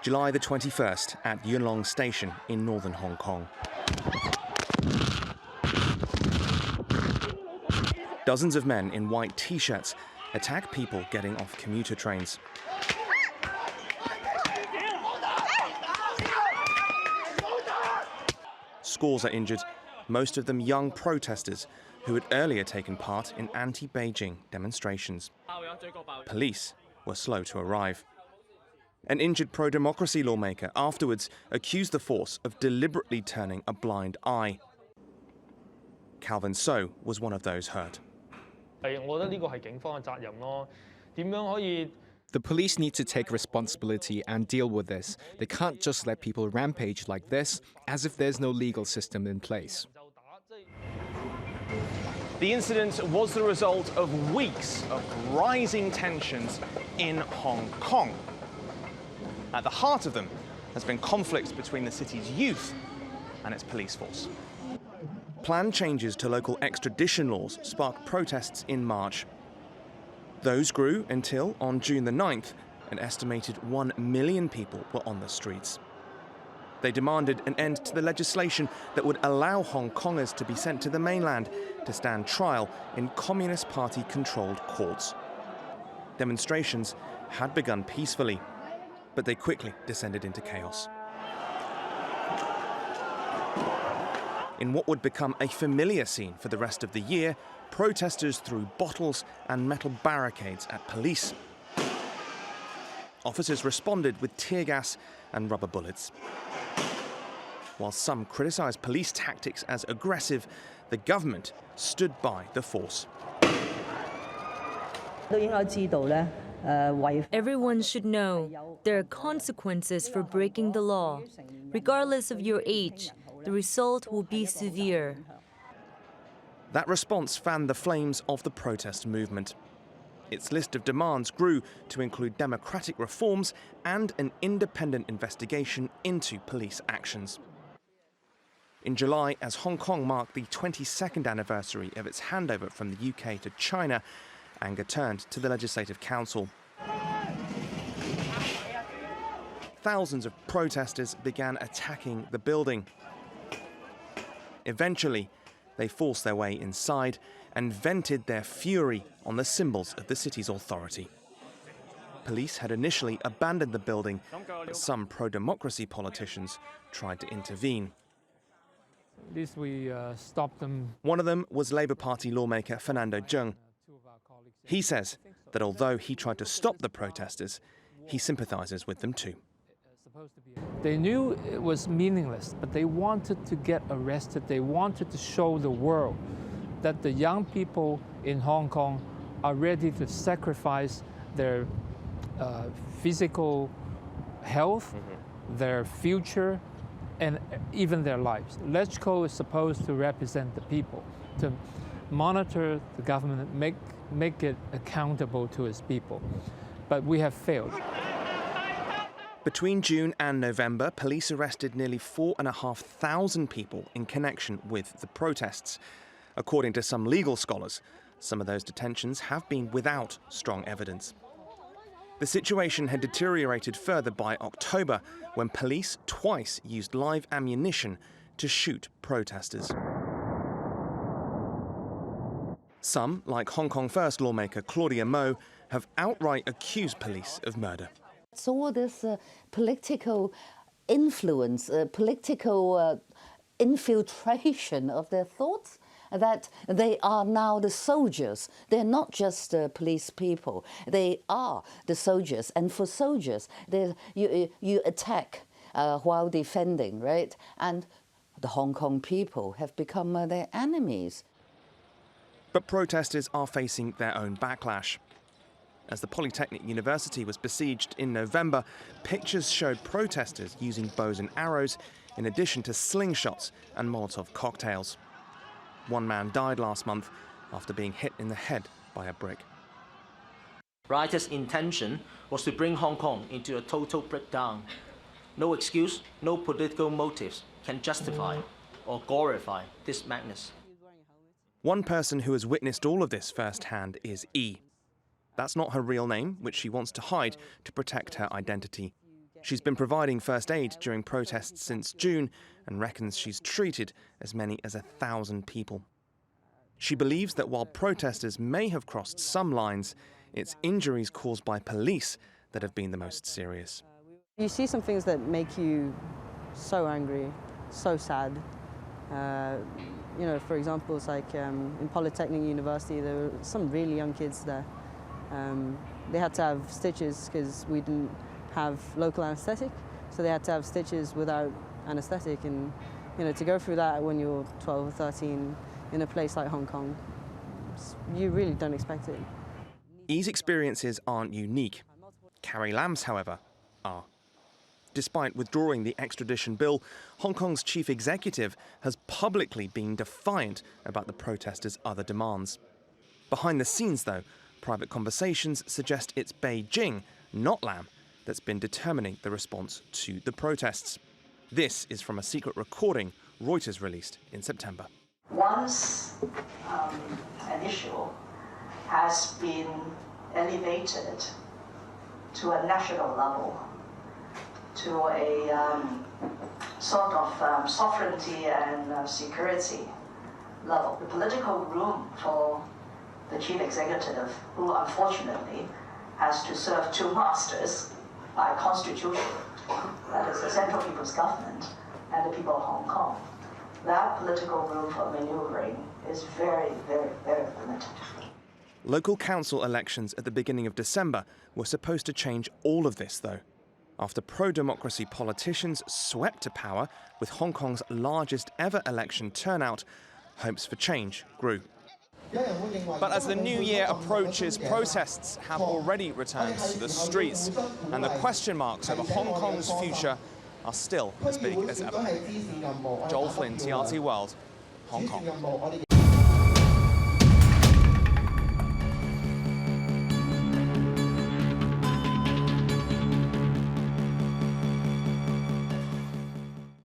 July the 21st at Yuen Long Station in northern Hong Kong. Dozens of men in white T-shirts attack people getting off commuter trains. Scores are injured, most of them young protesters who had earlier taken part in anti-Beijing demonstrations. Police were slow to arrive. An injured pro-democracy lawmaker afterwards accused the force of deliberately turning a blind eye. Calvin So was one of those hurt. The police need to take responsibility and deal with this. They can't just let people rampage like this, as if there's no legal system in place. The incident was the result of weeks of rising tensions in Hong Kong. At the heart of them has been conflict between the city's youth and its police force. Planned changes to local extradition laws sparked protests in March. Those grew until, on June the 9th, an estimated 1 million people were on the streets. They demanded an end to the legislation that would allow Hong Kongers to be sent to the mainland to stand trial in Communist Party-controlled courts. Demonstrations had begun peacefully, but they quickly descended into chaos. In what would become a familiar scene for the rest of the year, protesters threw bottles and metal barricades at police. Officers responded with tear gas and rubber bullets. While some criticised police tactics as aggressive, the government stood by the force. Everyone should know there are consequences for breaking the law. Regardless of your age, the result will be severe. That response fanned the flames of the protest movement. Its list of demands grew to include democratic reforms and an independent investigation into police actions. In July, as Hong Kong marked the 22nd anniversary of its handover from the UK to China, anger turned to the Legislative Council. Thousands of protesters began attacking the building. Eventually, they forced their way inside and vented their fury on the symbols of the city's authority. Police had initially abandoned the building, but some pro-democracy politicians tried to intervene. At least we stopped them. One of them was Labour Party lawmaker Fernando Cheung. He says that although he tried to stop the protesters, he sympathises with them too. They knew it was meaningless, but they wanted to get arrested. They wanted to show the world that the young people in Hong Kong are ready to sacrifice their physical health, their future, and even their lives. LegCo is supposed to represent the people, to monitor the government, make it accountable to its people. But we have failed. Between June and November, police arrested nearly 4,500 people in connection with the protests. According to some legal scholars, some of those detentions have been without strong evidence. The situation had deteriorated further by October, when police twice used live ammunition to shoot protesters. Some, like Hong Kong First lawmaker Claudia Mo, have outright accused police of murder. It's all this political influence, political infiltration of their thoughts, that they are now the soldiers. They're not just police people. They are the soldiers. And for soldiers, you attack while defending, right? And the Hong Kong people have become their enemies. But protesters are facing their own backlash. As the Polytechnic University was besieged in November, pictures showed protesters using bows and arrows in addition to slingshots and Molotov cocktails. One man died last month after being hit in the head by a brick. Rioters' intention was to bring Hong Kong into a total breakdown. No excuse, no political motives can justify or glorify this madness. One person who has witnessed all of this firsthand is E. That's not her real name, which she wants to hide to protect her identity. She's been providing first aid during protests since June and reckons she's treated as many as 1,000 people. She believes that while protesters may have crossed some lines, it's injuries caused by police that have been the most serious. You see some things that make you so angry, so sad. You know, for example, it's like in Polytechnic University, there were some really young kids there. They had to have stitches because we didn't have local anesthetic, so they had to have stitches without anesthetic. And you know, to go through that when you're 12 or 13 in a place like Hong Kong, you really don't expect it. Yi's experiences aren't unique. Carrie Lam's, however, are. Despite withdrawing the extradition bill, Hong Kong's chief executive has publicly been defiant about the protesters' other demands. Behind the scenes, though, private conversations suggest it's Beijing, not Lam, that's been determining the response to the protests. This is from a secret recording Reuters released in September. Once an issue has been elevated to a national level, to a sort of sovereignty and security level, the political room for the chief executive, who unfortunately has to serve two masters by constitution, that is the Central People's Government and the people of Hong Kong, that political room for maneuvering is very, very, very limited. Local council elections at the beginning of December were supposed to change all of this, though. After pro-democracy politicians swept to power with Hong Kong's largest ever election turnout, hopes for change grew. But as the new year approaches, protests have already returned to the streets, and the question marks over Hong Kong's future are still as big as ever. Joel Flynn, TRT World, Hong Kong.